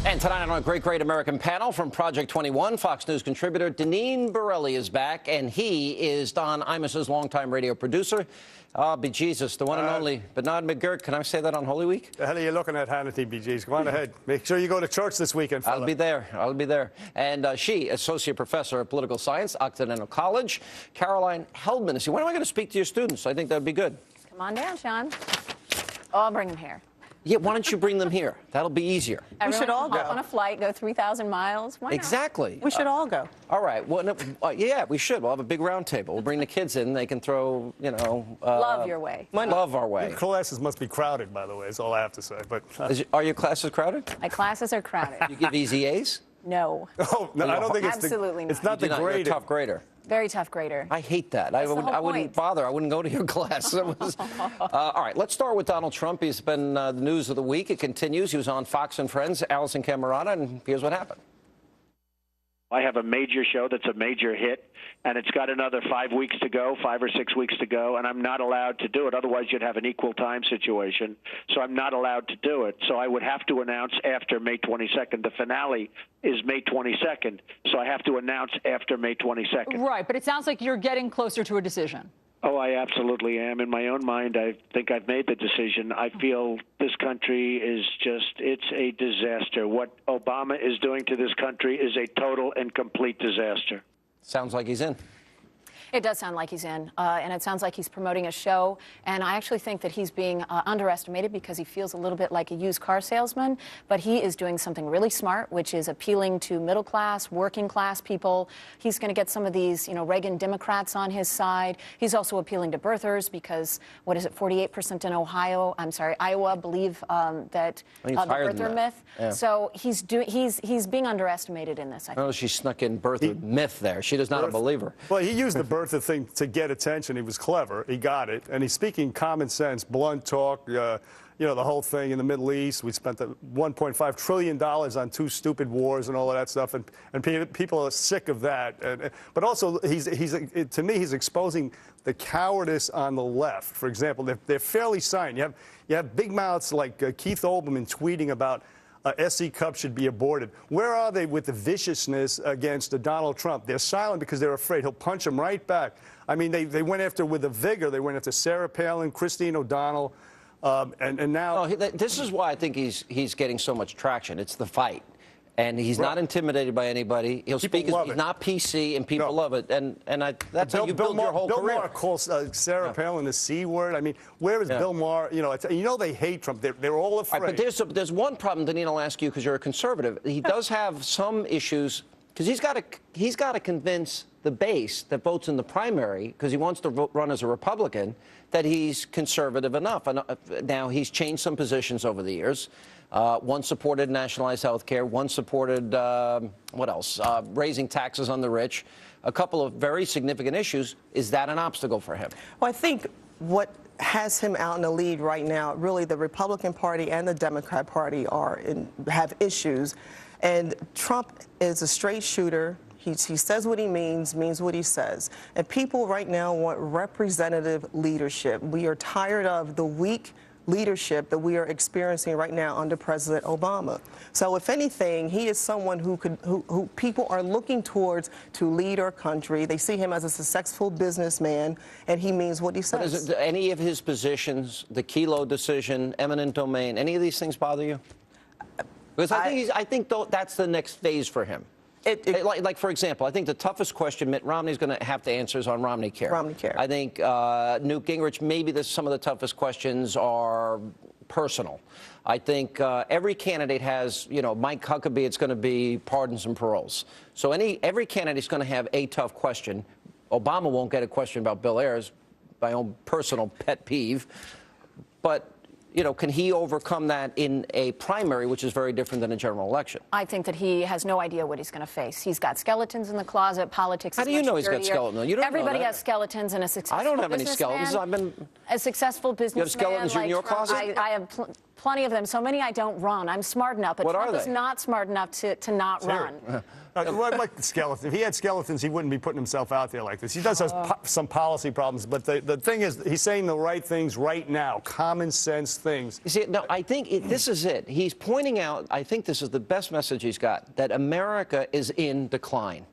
And tonight on our Great American panel from Project 21, Fox News contributor Deneen Borelli is back, and he is Don Imus's longtime radio producer. Bejesus, the one and only Bernard McGirt. Can I say that on Holy Week? The hell are you looking at, Hannity, BGs? Go on ahead. Make sure you go to church this weekend, fella. I'll be there. I'll be there. And she, Associate Professor of Political Science, Occidental College, Caroline Heldman, is here. When am I going to speak to your students? I think that would be good. Come on down, Sean. Oh, I'll bring them here. Yeah, why don't you bring them here? That'll be easier. We should all go on a flight, go 3,000 miles. Why not? Exactly. We should all go. All right. Well, yeah, we should. We'll have a big round table. We'll bring the kids in. They can throw, you know. Love your way. Love our way. Your classes must be crowded, by the way, is all I have to say. But are your classes crowded? My classes are crowded. You give easy A's? No. Oh, no, I don't think it's absolutely not. It's not the You're a grading. tough grader. Very tough grader. I hate that. I wouldn't bother. I wouldn't go to your class. It was, all right, let's start with Donald Trump. He's been the news of the week. It continues. He was on Fox and Friends, Allison Camerata, and here's what happened. I have a major show that's a major hit, and it's got another 5 weeks to go, 5 or 6 weeks to go, and I'm not allowed to do it. Otherwise, you'd have an equal time situation. So I'm not allowed to do it. So I would have to announce after May 22nd. The finale is May 22nd, so I have to announce after May 22nd. Right, but it sounds like you're getting closer to a decision. Oh, I absolutely am. In my own mind, I think I've made the decision. I feel this country is it's a disaster. What Obama is doing to this country is a total and complete disaster. Sounds like he's in. It does sound like he's in, and it sounds like he's promoting a show. And I actually think that he's being underestimated because he feels a little bit like a used car salesman. But he is doing something really smart, which is appealing to middle class, working class people. He's going to get some of these, Reagan Democrats on his side. He's also appealing to birthers because, 48% in Iowa believe that the birther myth. Yeah. So he's being underestimated in this, I think. Oh, she snuck in birther myth there. She is not a believer. Well, he used the birther thing to get attention. He was clever. He got it. And he's speaking common sense, blunt talk, the whole thing in the Middle East. We spent the $1.5 trillion on 2 stupid wars and all of that stuff. And people are sick of that. But also, to me, he's exposing the cowardice on the left. For example, they're fairly silent. You have big mouths like Keith Olbermann tweeting about SC Cup should be aborted. Where are they with the viciousness against Donald Trump? They're silent because they're afraid he'll punch them right back. I mean, they went after with a vigor. They went after Sarah Palin, Christine O'Donnell, and now. Oh, this is why I think he's getting so much traction. It's the fight. And he's not intimidated by anybody. He'll speak. He's not PC, and people love it. And that's how you build your whole career. Bill Maher calls Sarah Palin the C word. I mean, where is Bill Maher? They hate Trump. They're all afraid. Right, but there's one problem, Deneen, I'll ask you because you're a conservative. He does have some issues because he's got to convince the base that votes in the primary because he wants to run as a Republican that he's conservative enough. Now he's changed some positions over the years. One supported nationalized health care. One supported, what else? Raising taxes on the rich. A couple of very significant issues. Is that an obstacle for him? Well, I think what has him out in the lead right now, really the Republican Party and the Democrat Party have issues. And Trump is a straight shooter. He says what he means what he says. And people right now want representative leadership. We are tired of the weak leadership that we are experiencing right now under President Obama. So if anything, he is someone who people are looking towards to lead our country. They see him as a successful businessman, and he means what he says. But is any of his positions, the Kelo decision, eminent domain, any of these things bother you? Because I think that's the next phase for him. Like, for example, I think the toughest question Mitt Romney's going to have to answer is on Romney Care. Romney Care. I think Newt Gingrich, maybe some of the toughest questions are personal. I think every candidate has, Mike Huckabee, it's going to be pardons and paroles. So every candidate's going to have a tough question. Obama won't get a question about Bill Ayers, my own personal pet peeve. But can he overcome that in a primary, which is very different than a general election? I think that he has no idea what he's going to face. He's got skeletons in the closet. Politics is How do you know he's got skeletons? You don't Everybody know that. has skeletons in a successful I don't have any skeletons. A successful businessman. You have skeletons in your closet? I have Plenty of them. So many I don't run. I'm smart enough, but What Trump are is they? not smart enough to not run. Like the skeleton. If he had skeletons, he wouldn't be putting himself out there like this. He does have some policy problems, but the thing is, he's saying the right things right now, common sense things. You see, no, I think this is it. He's pointing out, I think this is the best message he's got, that America is in decline.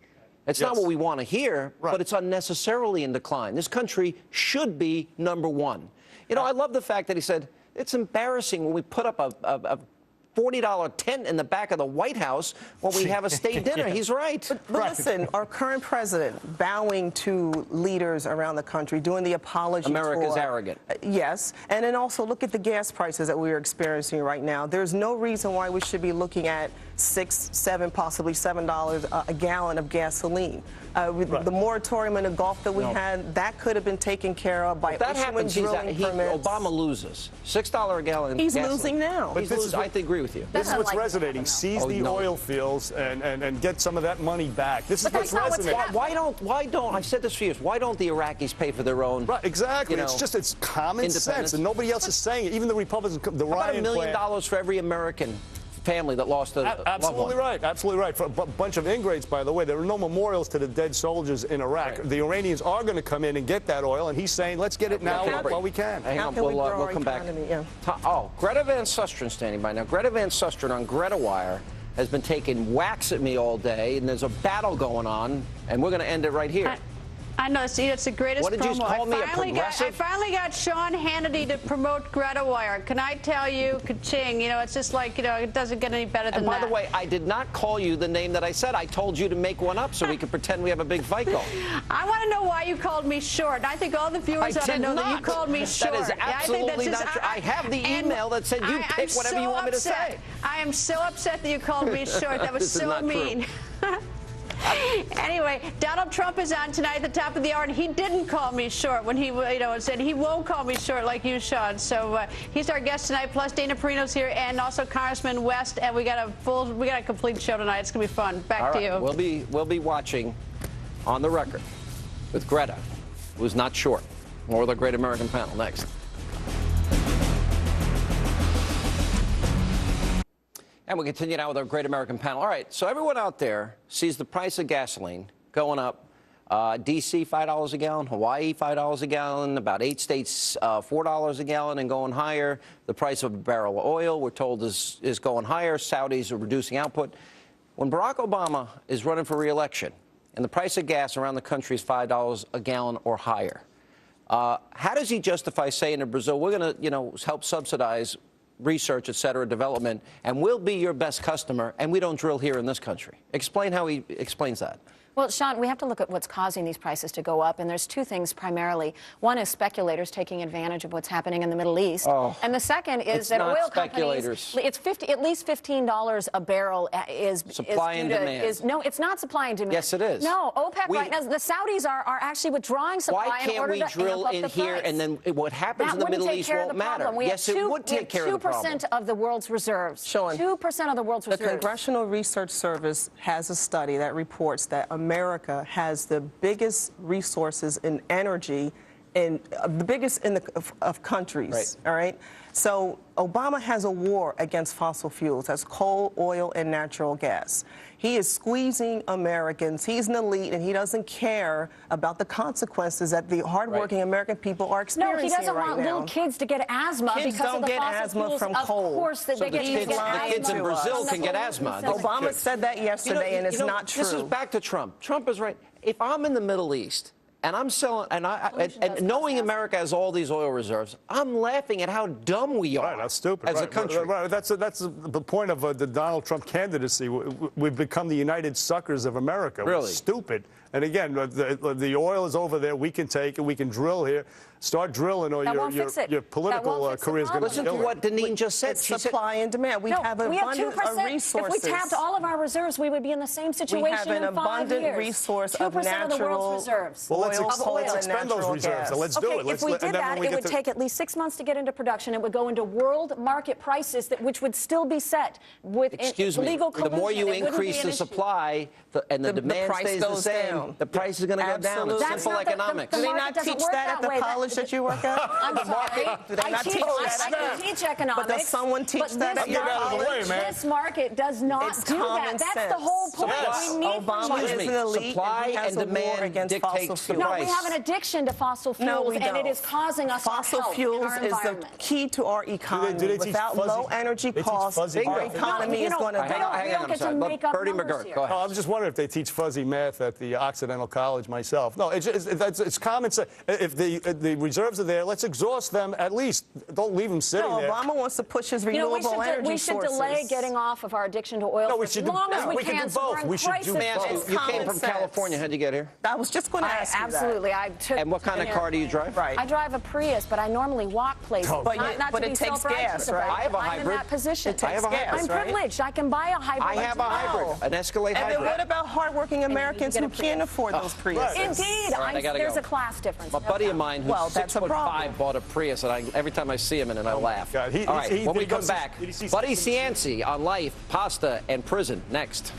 It's not Yes. what we want to hear, Right. but it's unnecessarily in decline. This country should be #1. You know, I love the fact that he said, it's embarrassing when we put up a $40 tent in the back of the White House when we have a state dinner. He's right. But listen, our current president bowing to leaders around the country, doing the apology America's tour. arrogant. Yes, and then also look at the gas prices that we are experiencing right now. There's no reason why we should be looking at $6, $7, possibly $7 a gallon of gasoline. With the moratorium in the Gulf that we had, that could have been taken care of by If that issuing happens, drilling permits. Obama loses. $6 a gallon. He's gasoline. losing now. But He's this is losing. what- I agree with you. This is Doesn't what's like resonating. that, Seize Oh, the no. oil fields and get some of that money back. This is But what's that's not what's resonating. happening. Why don't, I've said this for years, why don't the Iraqis pay for their own? Right, exactly. You know, It's common independence. sense, and nobody else is saying it. Even the Republicans, the How about Ryan $1 million plan. for every American family that lost a loved Absolutely one? right. Absolutely right. For a bunch of ingrates, by the way. There are no memorials to the dead soldiers in Iraq. Right. The Iranians are going to come in and get that oil, and he's saying, let's get it now while we can. Hang How on, can we grow we'll our come back. economy? Yeah. Oh, Greta Van Susteren standing by now. Greta Van Susteren on Greta Wire has been taking whacks at me all day, and there's a battle going on, and we're going to end it right here. I know, see, it's the greatest What did you promo. call me, a I progressive? finally got Sean Hannity to promote Greta Wire. Can I tell you, ka-ching, you know, it's just like, you know, it doesn't get any better than And by that. the way, I did not call you the name that I said. I told you to make one up so we could pretend we have a big fight going. I want to know why you called me short. I think all the viewers ought to know that you called me short. That is Yeah, I think absolutely that's not just- true. I have the and email that said you pick I'm whatever you so want me to upset. say. I am so upset that you called me short. That was This is so not true. mean. Anyway, Donald Trump is on tonight at the top of the hour, and he didn't call me short when he, said he won't call me short like you, Sean. So he's our guest tonight. Plus, Dana Perino's here, and also Congressman West. And we got a complete show tonight. It's gonna be fun. Back to you. We'll be watching on the record with Greta, who's not short. More of the Great American Panel next. And we continue now with our Great American Panel. All right, so everyone out there sees the price of gasoline going up. D.C., $5 a gallon. Hawaii, $5 a gallon. About 8 states, $4 a gallon and going higher. The price of a barrel of oil, we're told, is going higher. Saudis are reducing output. When Barack Obama is running for re-election and the price of gas around the country is $5 a gallon or higher, how does he justify saying in Brazil, we're going to, help subsidize research, et cetera, development, and we'll be your best customer, and we don't drill here in this country? Explain how he explains that. Well, Sean, we have to look at what's causing these prices to go up, and there's two things primarily. One is speculators taking advantage of what's happening in the Middle East, and the second is It's that not oil speculators. companies. It's at least $15 a barrel is Supply is and due to, demand. Is, no, it's not supply and demand. Yes, it is. No, OPEC We- right now. The Saudis are actually withdrawing supply Why in can't order we to drill amp up in the here, price. and then what happens That in the wouldn't Middle take East care of won't the matter? problem. We Yes, have it would take care of the problem. 2% of the world's reserves. Sean, 2% of the world's The reserves. Congressional Research Service has a study that reports that America has the biggest resources in energy, and the biggest of countries. Right. All right. So Obama has a war against fossil fuels. That's coal, oil, and natural gas. He is squeezing Americans. He's an elite, and he doesn't care about the consequences that the hardworking American people are No, experiencing he doesn't right want now. little kids to get asma Kids because don't of the get fossil asthma fuels. from Of coal. course, that So they the get kids- get the asthma. kids in Brazil from can the get pollution asthma. from the- Obama said that yesterday, and it's not true. This is back to Trump. Trump is right. If I'm in the Middle East and I'm selling, and knowing America has all these oil reserves, I'm laughing at how dumb we are. Right, that's stupid. As a Right, country. Right, that's the point of the Donald Trump candidacy. We've become the United Suckers of America. Really? We're stupid. And again, the oil is over there. We can take it. We can drill here. Start drilling, or That won't fix it. your That political won't fix the career is going to Listen kill to it. what Deneen just said. It's She said, supply and demand. We have an we have abundance 2%. of resources. If we tapped all of our reserves, we would be in the same situation We have an in 5 abundant years. resource of 2% of the natural world's reserves. Well, let's oil, ex- coal, let's and expend those natural reserves. gas. So let's do Okay, it. if we and did then that, when we it get would to- take at least 6 months to get into production. It would go into world market prices which would still be set with excuse me, legal the collusion. more you It wouldn't be increase an the issue. supply and the demand price stays the goes same, down. the price is going to go down. Absolutely. It's That's simple not the economics. Do they market not doesn't teach work that at the way. college that you work at? I'm sorry. Do they not teach that? I can teach economics. But does someone teach that at Get out of the way, man. This market does not It's do that. common That's sense. the whole point. Yes. We need Obama free is market. an elite, Supply and he has and a war demand against fossil dictates the fuels. No, we price. have an addiction to fossil fuels, No, we and don't. it is causing us Fossil health fuels and our is the environment. key to our economy. do they teach Without fuzzy- low energy they teach costs, fuzzy our math? economy You is know, going to we Hang don't- on, we hang don't on, get I'm to sorry. make up Bertie numbers McGirt, here. go ahead. No, I was just wondering if they teach fuzzy math at the Occidental College myself. No, it's common sense. If the reserves are there, let's exhaust them at least. Don't leave them sitting No, there. Obama wants to push his You know, renewable energy we should sources. delay getting off of our addiction to oil No, we for should as do- long as no, we we can can. do So both. we're in We should do crisis both. Let me ask mode. you, you came common from sense. California. How'd you get here? I was just going to ask you that. Absolutely. I took. And what kind of car do you drive? Right. I drive a Prius, but I normally walk places. But not, you- not but to it be takes self-righteous gas, right? about I have a it. I'm in hybrid. that position. It takes I have a gas, hybrid. I'm right? privileged. I can buy a hybrid. I have a hybrid, an Escalade And then hybrid. what about hardworking Americans get who a Prius. can't afford those Priuses? Indeed. All right, I gotta There's go. a class difference. A buddy of mine who's Well, that's a 6'5" problem. bought a Prius, and every time I see him in it, I laugh. God, he- All right, he- when he we come goes- back, did he see Buddy something? Cianci on life, pasta, and prison. Next.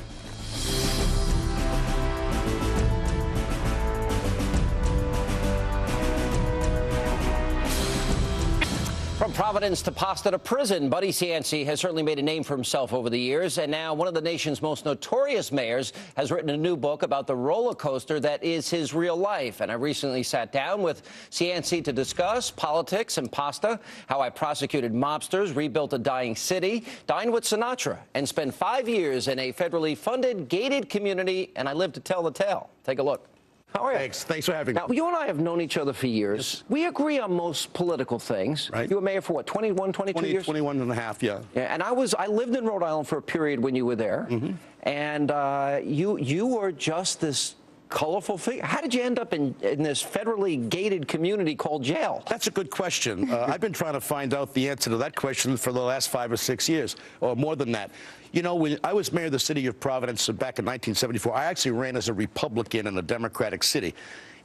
From Providence to pasta to prison, Buddy Cianci has certainly made a name for himself over the years, and now one of the nation's most notorious mayors has written a new book about the roller coaster that is his real life. And I recently sat down with Cianci to discuss politics and pasta, how I prosecuted mobsters, rebuilt a dying city, dined with Sinatra, and spent 5 years in a federally funded, gated community, and I live to tell the tale. Take a look. How are you? Thanks for having me. Now, you and I have known each other for years. Yes. We agree on most political things. Right. You were mayor for what, 21, 22 years? 21 and a half, yeah. Yeah, and I lived in Rhode Island for a period when you were there, and you were just this colorful figure. How did you end up in this federally gated community called jail? That's a good question. I've been trying to find out the answer to that question for the last 5 or 6 years, or more than that. You know, when I was mayor of the city of Providence back in 1974, I actually ran as a Republican in a Democratic city.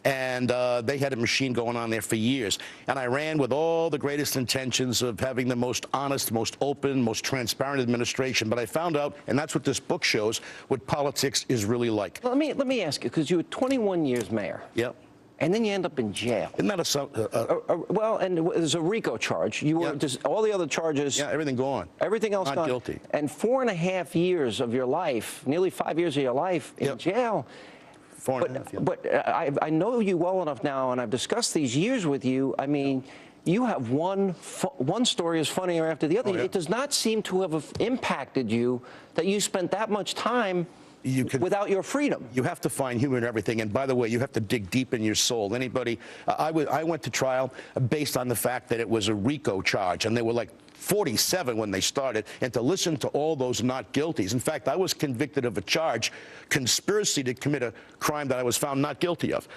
And they had a machine going on there for years. And I ran with all the greatest intentions of having the most honest, most open, most transparent administration. But I found out, and that's what this book shows, what politics is really like. Let me ask you, because you were 21 years mayor. Yep. And then you end up in jail. Isn't that Well, and there's a RICO charge. You were Yeah. just all the other charges. yeah, everything gone. Everything else Not gone. guilty. And 4.5 years of your life, nearly 5 years of your life in Yep. jail. 4.5, yeah. But I know you well enough now, and I've discussed these years with you. I mean, you have one story is funnier after the other. Oh, yeah. It does not seem to have impacted you that you spent that much time without your freedom. You have to find humor in everything. And by the way, you have to dig deep in your soul. Anybody, I went to trial based on the fact that it was a RICO charge, and they were like 47 when they started, and to listen to all those not guilties. In fact, I was convicted of a charge, conspiracy to commit a crime that I was found not guilty of.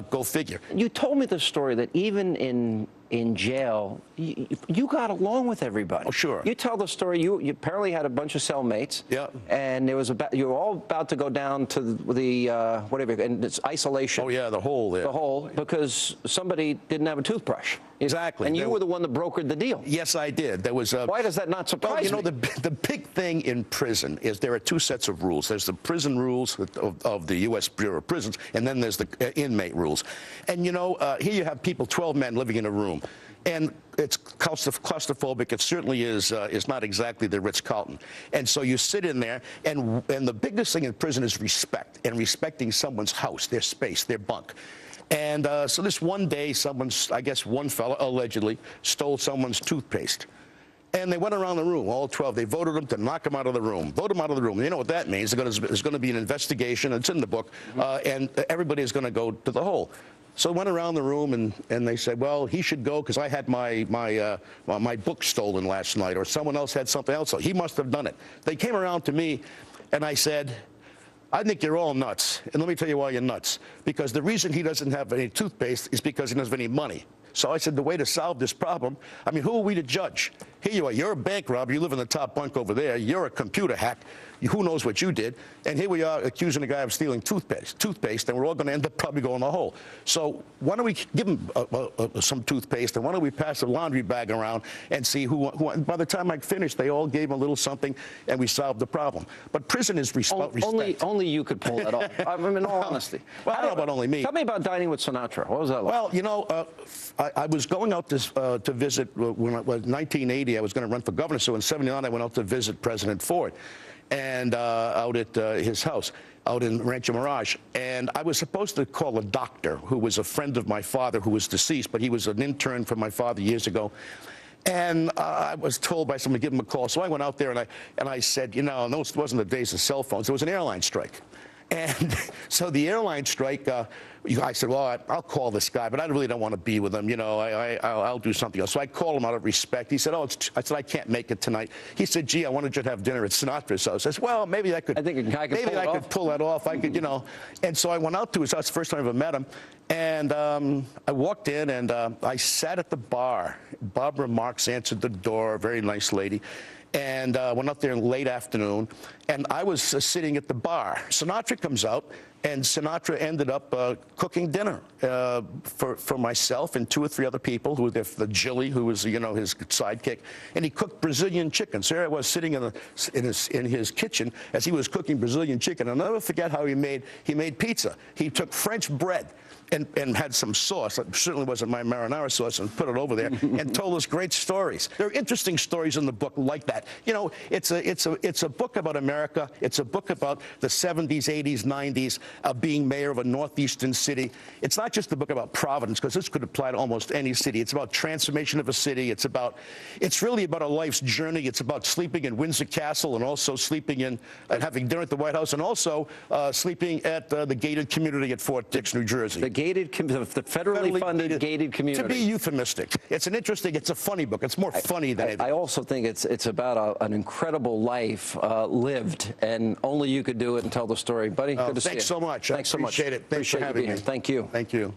Go figure. You told me the story that even in jail, you got along with everybody. Oh, sure. You tell the story. You apparently had a bunch of cellmates. Yeah. And you were all about to go down to the whatever, and it's isolation. Oh, yeah, the hole there. The hole, because somebody didn't have a toothbrush. Exactly. And you were the one that brokered the deal. Yes, I did. There was a. Why does that not surprise Well, you know, me? the big thing in prison is there are two sets of rules. There's the prison rules of the U.S. Bureau of Prisons, and then there's the inmate rules. And, you know, here you have people, 12 men living in a room. And it's claustrophobic. It certainly is not exactly the Ritz-Carlton. And so you sit in there, and the biggest thing in prison is respect, and respecting someone's house, their space, their bunk. And so this one day, one fella allegedly stole someone's toothpaste. And they went around the room, all 12. They voted him to knock him out of the room. Vote him out of the room. You know what that means. There's going to be an investigation. It's in the book. And everybody is going to go to the hole. So I went around the room, and they said, well, he should go because I had my book stolen last night, or someone else had something else. So he must have done it. They came around to me, and I said, I think you're all nuts. And let me tell you why you're nuts. Because the reason he doesn't have any toothpaste is because he doesn't have any money. So I said, the way to solve this problem, I mean, who are we to judge? Here you are. You're a bank robber. You live in the top bunk over there. You're a computer hack. Who knows what you did? And here we are accusing a guy of stealing toothpaste, and we're all going to end up probably going in the hole. So why don't we give him some toothpaste, and why don't we pass a laundry bag around and see who by the time I finished, they all gave him a little something, and we solved the problem. But prison is respect. Only you could pull that off. I mean, in all honesty. Well, I don't know about only me. Tell me about dining with Sinatra. What was that like? Well, you know, I was going out to visit when it was 1980. I was going to run for governor, so in '79 I went out to visit President Ford, and out at his house out in Rancho Mirage. And I was supposed to call a doctor who was a friend of my father who was deceased, but he was an intern for my father years ago. And I was told by someone to give him a call. So I went out there and I said, you know, those wasn't the days of cell phones. It was an airline strike. And so the airline strike, I said, well, I'll call this guy, but I really don't want to be with him. You know, I'll do something else. So I called him out of respect. He said, I said, I can't make it tonight. He said, gee, I wanted you to have dinner at Sinatra's house. I said, well, maybe I could. I think a guy could maybe I could pull that off. I could, you know. And so I went out to his house, the first time I ever met him. And I walked in and I sat at the bar. Barbara Marx answered the door, a very nice lady. And went up there in late afternoon, and I was sitting at the bar. Sinatra comes out, and Sinatra ended up cooking dinner for myself and 2 or 3 other people, who were there, the Jilly, who was, you know, his sidekick, and he cooked Brazilian chicken. So here I was sitting in his kitchen as he was cooking Brazilian chicken. I'll never forget how he made pizza. He took French bread and had some sauce. It certainly wasn't my marinara sauce, and put it over there and told us great stories. There are interesting stories in the book like that. You know, it's a book about America. It's a book about the 70s, 80s, 90s, being mayor of a northeastern city. It's not just a book about Providence, because this could apply to almost any city. It's about transformation of a city. It's really about a life's journey. It's about sleeping in Windsor Castle, and also sleeping in and having dinner at the White House, and also sleeping at the gated community at Fort Dix, New Jersey. The federally funded gated community. To be euphemistic. It's a funny book. It's more funny than anything. I also think it's about an incredible life lived, and only you could do it and tell the story. Buddy, good to see you. Thanks so much. Thanks so much. Appreciate it. Thanks for having me. Thank you. Thank you.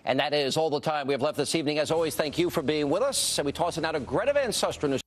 And that is all the time we have left this evening. As always, thank you for being with us. And we toss it now to Greta Van Susteren,